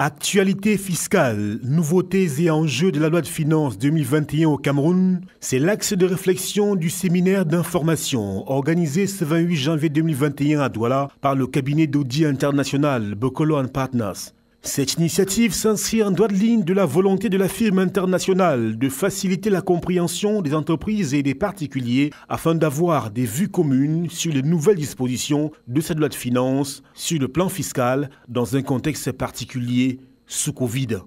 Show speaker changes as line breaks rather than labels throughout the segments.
Actualité fiscale, nouveautés et enjeux de la loi de finances 2021 au Cameroun, c'est l'axe de réflexion du séminaire d'information organisé ce 28 janvier 2021 à Douala par le cabinet d'audit international Bokolo & Partners. Cette initiative s'inscrit en droite ligne de la volonté de la firme internationale de faciliter la compréhension des entreprises et des particuliers afin d'avoir des vues communes sur les nouvelles dispositions de cette loi de finances sur le plan fiscal dans un contexte particulier sous Covid.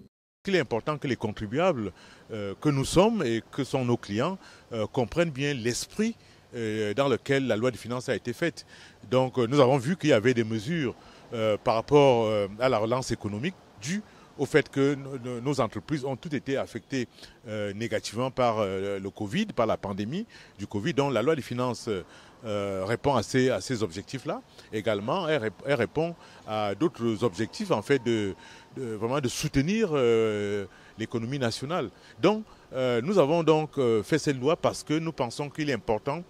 Il est important que les contribuables que nous sommes et que sont nos clients comprennent bien l'esprit dans lequel la loi de finances a été faite. Donc nous avons vu qu'il y avait des mesures par rapport à la relance économique due au fait que nos entreprises ont toutes été affectées négativement par le Covid, par la pandémie du Covid. Donc la loi des finances répond à ces objectifs-là. Également, elle répond à d'autres objectifs en fait vraiment de soutenir l'économie nationale. Donc nous avons donc fait cette loi parce que nous pensons qu'il est important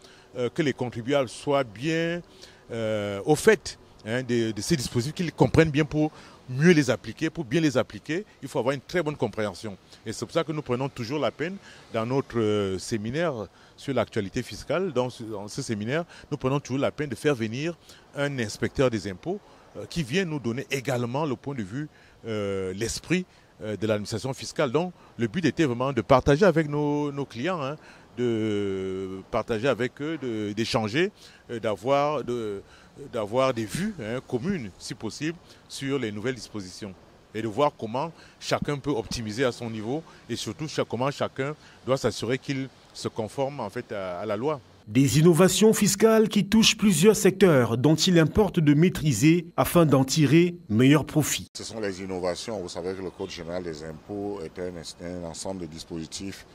que les contribuables soient bien au fait de ces dispositifs, qu'ils comprennent bien pour mieux les appliquer. Pour bien les appliquer, il faut avoir une très bonne compréhension. Et c'est pour ça que nous prenons toujours la peine, dans notre séminaire sur l'actualité fiscale, dans ce séminaire, nous prenons toujours la peine de faire venir un inspecteur des impôts qui vient nous donner également le point de vue, l'esprit de l'administration fiscale. Donc le but était vraiment de partager avec nos clients, de partager avec eux, d'échanger, d'avoir des vues communes, si possible, sur les nouvelles dispositions et de voir comment chacun peut optimiser à son niveau et surtout comment chacun doit s'assurer qu'il se conforme en fait à la loi.
Des innovations fiscales qui touchent plusieurs secteurs dont il importe de maîtriser afin d'en tirer meilleur profit.
Ce sont les innovations. Vous savez que le Code général des impôts est un ensemble de dispositifs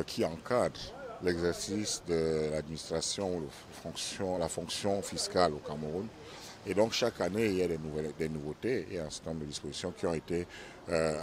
qui encadrent l'exercice de l'administration, la fonction fiscale au Cameroun. Et donc chaque année, il y a des nouveautés et un certain nombre de dispositions qui ont été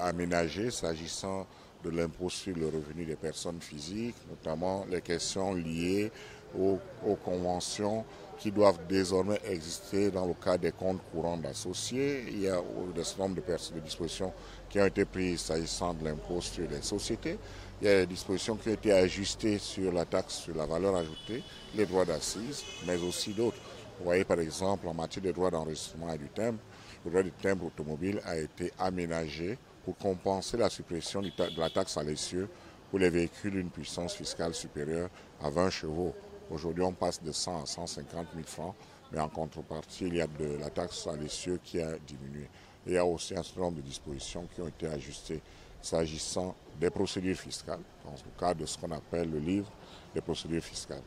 aménagées s'agissant de l'impôt sur le revenu des personnes physiques, notamment les questions liées aux conventions qui doivent désormais exister dans le cadre des comptes courants d'associés. Il y a un certain nombre de dispositions qui ont été prises s'agissant de l'impôt sur les sociétés. Il y a des dispositions qui ont été ajustées sur la taxe sur la valeur ajoutée, les droits d'assises, mais aussi d'autres. Vous voyez par exemple en matière de droits d'enregistrement et du timbre, le droit du timbre automobile a été aménagé pour compenser la suppression de la taxe à l'essieu pour les véhicules d'une puissance fiscale supérieure à 20 chevaux. Aujourd'hui, on passe de 100 à 150 000 francs, mais en contrepartie, il y a de la taxe à l'essieu qui a diminué. Il y a aussi un certain nombre de dispositions qui ont été ajustées s'agissant des procédures fiscales, dans le cadre de ce qu'on appelle le livre des procédures fiscales.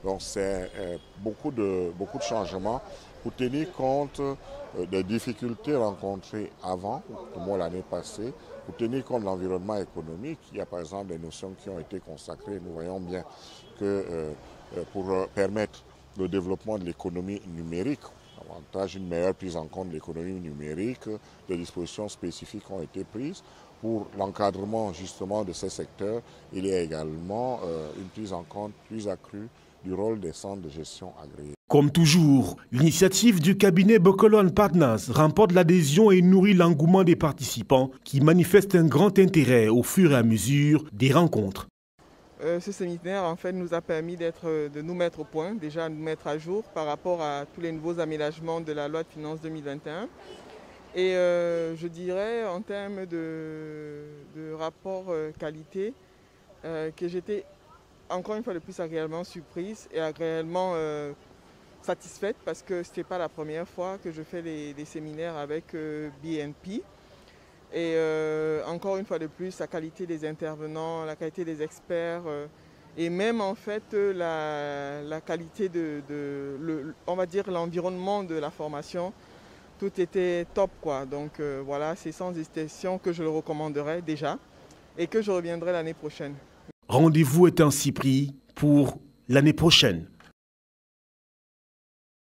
Donc c'est beaucoup de changements pour tenir compte des difficultés rencontrées avant, au moins l'année passée, pour tenir compte de l'environnement économique. Il y a par exemple des notions qui ont été consacrées. Nous voyons bien que pour permettre le développement de l'économie numérique, avantage une meilleure prise en compte de l'économie numérique, des dispositions spécifiques ont été prises. Pour l'encadrement justement de ces secteurs, il y a également une prise en compte plus accrue du rôle des centres de gestion agréés.
Comme toujours, l'initiative du cabinet Bokolo & Partners remporte l'adhésion et nourrit l'engouement des participants qui manifestent un grand intérêt au fur et à mesure des rencontres.
Ce séminaire en fait nous a permis de nous mettre au point, déjà nous mettre à jour par rapport à tous les nouveaux aménagements de la loi de finances 2021. Et je dirais en termes de rapport qualité que j'étais encore une fois de plus agréablement surprise et agréablement satisfaite parce que ce n'était pas la première fois que je fais des séminaires avec BNP. Et encore une fois de plus, la qualité des intervenants, la qualité des experts et même en fait la qualité on va dire l'environnement de la formation, tout était top quoi. Donc voilà, c'est sans hésitation que je le recommanderais déjà et que je reviendrai l'année prochaine.
Rendez-vous est ainsi pris pour l'année prochaine.